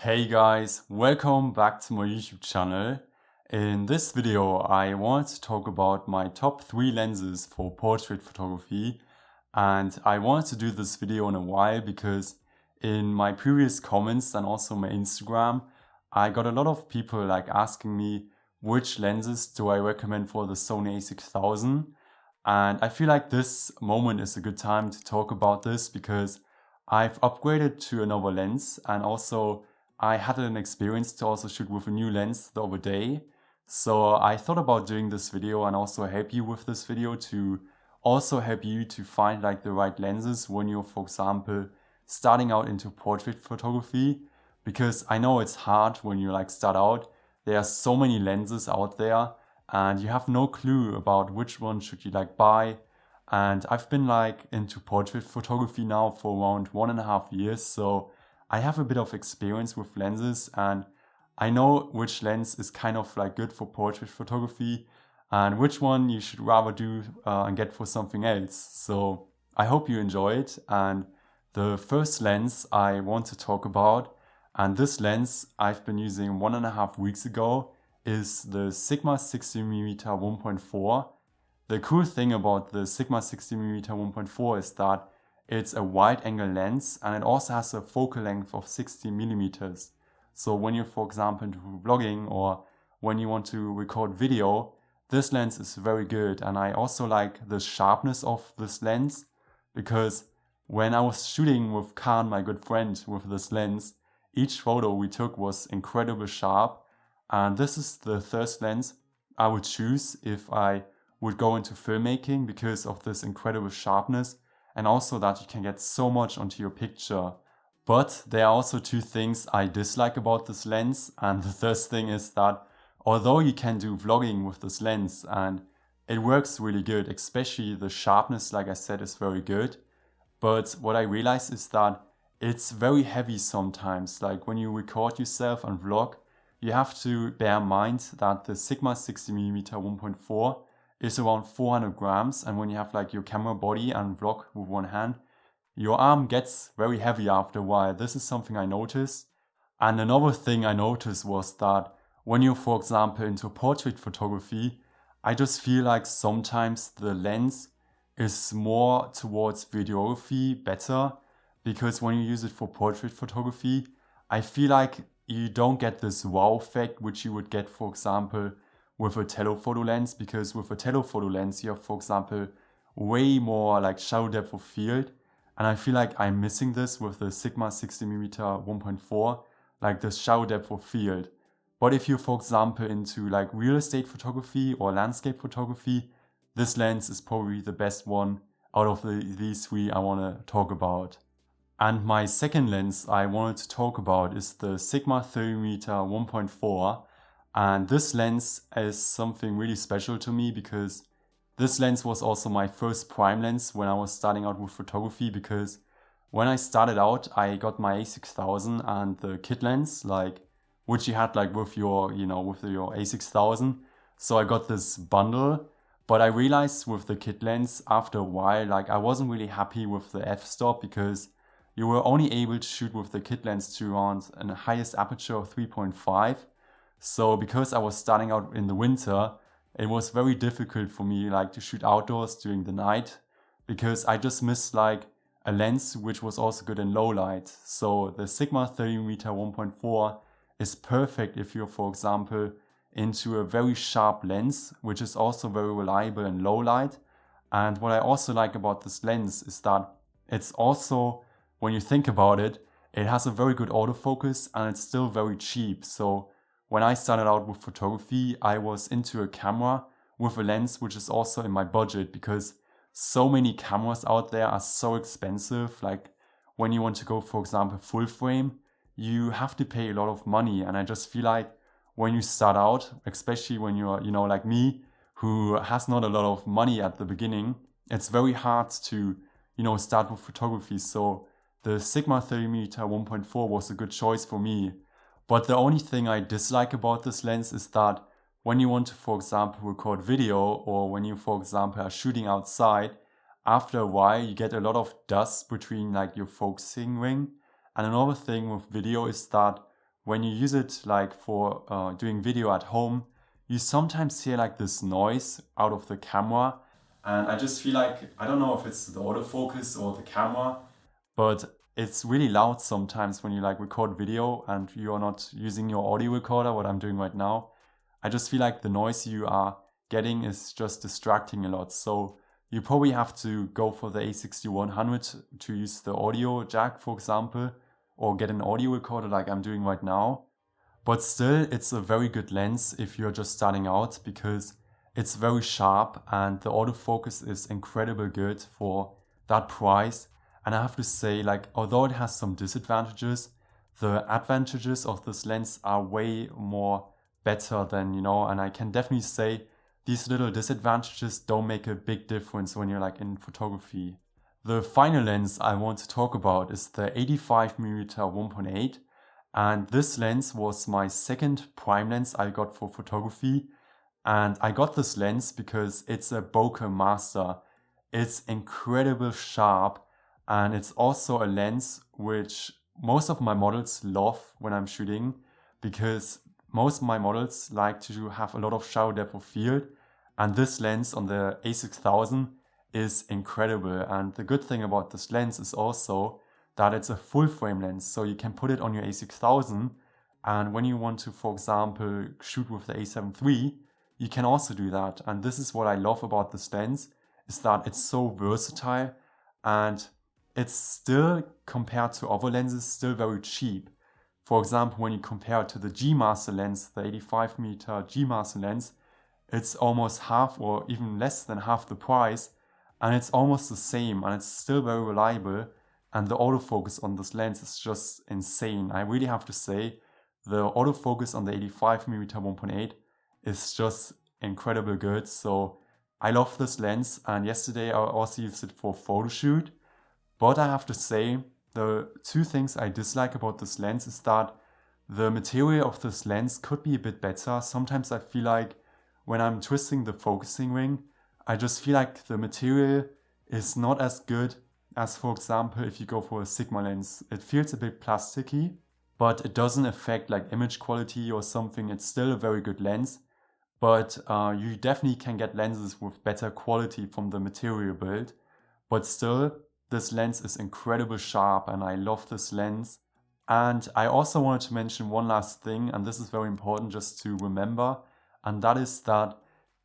Hey guys, welcome back to my YouTube channel. In this video I want to talk about my top 3 lenses for portrait photography, and I wanted to do this video in a while because in my previous comments and also my Instagram I got a lot of people asking me which lenses do I recommend for the SONY a6000, and I feel like this moment is a good time to talk about this because I've upgraded to another lens, and also I had an experience to also shoot with a new lens the other day. So I thought about doing this video and also help you with this video to also help you to find the right lenses when you're, for example, starting out into portrait photography. Because I know it's hard when you start out. There are so many lenses out there and you have no clue about which one should you buy. And I've been into portrait photography now for around 1.5 years, so I have a bit of experience with lenses and I know which lens is kind of good for portrait photography and which one you should rather do and get for something else. So I hope you enjoy it. And the first lens I want to talk about, and this lens I've been using 1.5 weeks ago, is the Sigma 60mm 1.4. The cool thing about the Sigma 60mm 1.4 is that it's a wide angle lens and it also has a focal length of 60 millimeters. So when you're, for example, into vlogging or when you want to record video, this lens is very good. And I also like the sharpness of this lens, because when I was shooting with Khan, my good friend, with this lens, each photo we took was incredibly sharp. And this is the first lens I would choose if I would go into filmmaking because of this incredible sharpness, and also that you can get so much onto your picture. But there are also 2 things I dislike about this lens, and the first thing is that although you can do vlogging with this lens and it works really good, especially the sharpness, like I said, is very good, but what I realized is that it's very heavy sometimes. When you record yourself and vlog, you have to bear in mind that the Sigma 60mm 1.4 is around 400 grams, and when you have your camera body and vlog with one hand, your arm gets very heavy after a while. This is something I noticed. And another thing I noticed was that when you're, for example, into portrait photography, I just feel like sometimes the lens is more towards videography better, because when you use it for portrait photography, I feel like you don't get this wow effect which you would get, for example, with a telephoto lens, because with a telephoto lens you have, for example, way more shadow depth of field, and I feel like I'm missing this with the Sigma 60mm 1.4, this shadow depth of field. But if you're, for example, into real estate photography or landscape photography, this lens is probably the best one out of these 3 I want to talk about. And my second lens I wanted to talk about is the Sigma 30mm 1.4. And this lens is something really special to me because this lens was also my first prime lens when I was starting out with photography, because when I started out I got my a6000 and the kit lens, which you had with your, with your a6000. So I got this bundle, but I realized with the kit lens after a while, I wasn't really happy with the f-stop, because you were only able to shoot with the kit lens to around a highest aperture of 3.5. So because I was starting out in the winter, it was very difficult for me to shoot outdoors during the night, because I just missed a lens which was also good in low light. So the Sigma 30mm 1.4 is perfect if you're, for example, into a very sharp lens, which is also very reliable in low light. And what I also like about this lens is that it's also, when you think about it, it has a very good autofocus and it's still very cheap. So when I started out with photography, I was into a camera with a lens which is also in my budget, because so many cameras out there are so expensive. When you want to go, for example, full frame, you have to pay a lot of money. And I just feel like when you start out, especially when you're, like me, who has not a lot of money at the beginning, it's very hard to, start with photography. So the Sigma 30mm 1.4 was a good choice for me. But the only thing I dislike about this lens is that when you want to, for example, record video, or when you, for example, are shooting outside, after a while you get a lot of dust between your focusing ring. And another thing with video is that when you use it like for doing video at home, you sometimes hear like this noise out of the camera. And I just feel like, I don't know if it's the autofocus or the camera, but it's really loud sometimes when you like record video and you're not using your audio recorder, what I'm doing right now. I just feel like the noise you are getting is just distracting a lot. So you probably have to go for the A6100 to use the audio jack, for example, or get an audio recorder like I'm doing right now. But still, it's a very good lens if you're just starting out, because it's very sharp and the autofocus is incredibly good for that price. And I have to say, like, although it has some disadvantages, the advantages of this lens are way more better than, and I can definitely say these little disadvantages don't make a big difference when you're like in photography. The final lens I want to talk about is the 85mm 1.8. And this lens was my second prime lens I got for photography. And I got this lens because it's a bokeh master. It's incredibly sharp, and it's also a lens which most of my models love when I'm shooting, because most of my models like to have a lot of shadow depth of field, and this lens on the A6000 is incredible. And the good thing about this lens is also that it's a full frame lens, so you can put it on your A6000, and when you want to, for example, shoot with the A7 III, you can also do that. And this is what I love about this lens, is that it's so versatile, and it's still, compared to other lenses, still very cheap. For example, when you compare it to the G Master lens, the 85mm G Master lens, it's almost half or even less than half the price, and it's almost the same, and it's still very reliable. And the autofocus on this lens is just insane. I really have to say, the autofocus on the 85mm 1.8 is just incredibly good. So I love this lens, and yesterday I also used it for photoshoot. But I have to say, the two things I dislike about this lens is that the material of this lens could be a bit better. Sometimes I feel like when I'm twisting the focusing ring, I just feel like the material is not as good as, for example, if you go for a Sigma lens. It feels a bit plasticky, but it doesn't affect like image quality or something. It's still a very good lens, but you definitely can get lenses with better quality from the material build. But still, this lens is incredibly sharp, and I love this lens. And I also wanted to mention one last thing, and this is very important just to remember, and that is that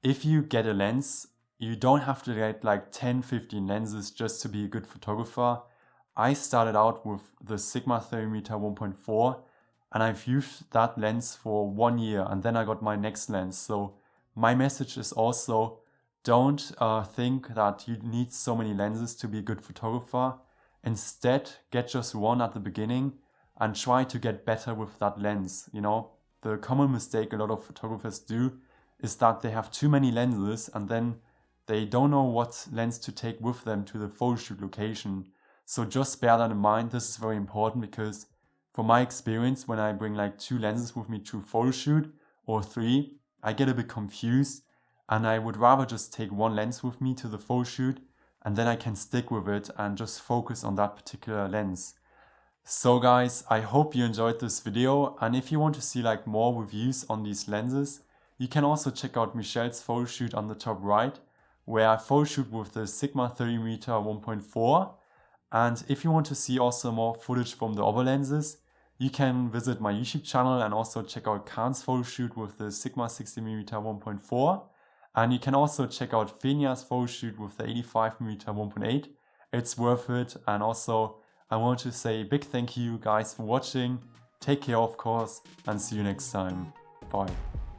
if you get a lens, you don't have to get like 10-15 lenses just to be a good photographer. I started out with the Sigma 30mm 1.4, and I've used that lens for 1 year, and then I got my next lens. So my message is also, don't think that you need so many lenses to be a good photographer. Instead, get just one at the beginning and try to get better with that lens. The common mistake a lot of photographers do is that they have too many lenses, and then they don't know what lens to take with them to the photoshoot location. So just bear that in mind. This is very important, because from my experience, when I bring like 2 lenses with me to photoshoot, or 3, I get a bit confused, and I would rather just take 1 lens with me to the photoshoot, and then I can stick with it and just focus on that particular lens. So guys, I hope you enjoyed this video, and if you want to see like more reviews on these lenses, you can also check out Michelle's photoshoot on the top right, where I photoshoot with the Sigma 30mm 1.4. And if you want to see also more footage from the other lenses, you can visit my YouTube channel and also check out Khan's photoshoot with the Sigma 60mm 1.4. And you can also check out Fenia's photoshoot with the 85mm 1.8. It's worth it. And also, I want to say a big thank you guys for watching. Take care, of course, and see you next time. Bye.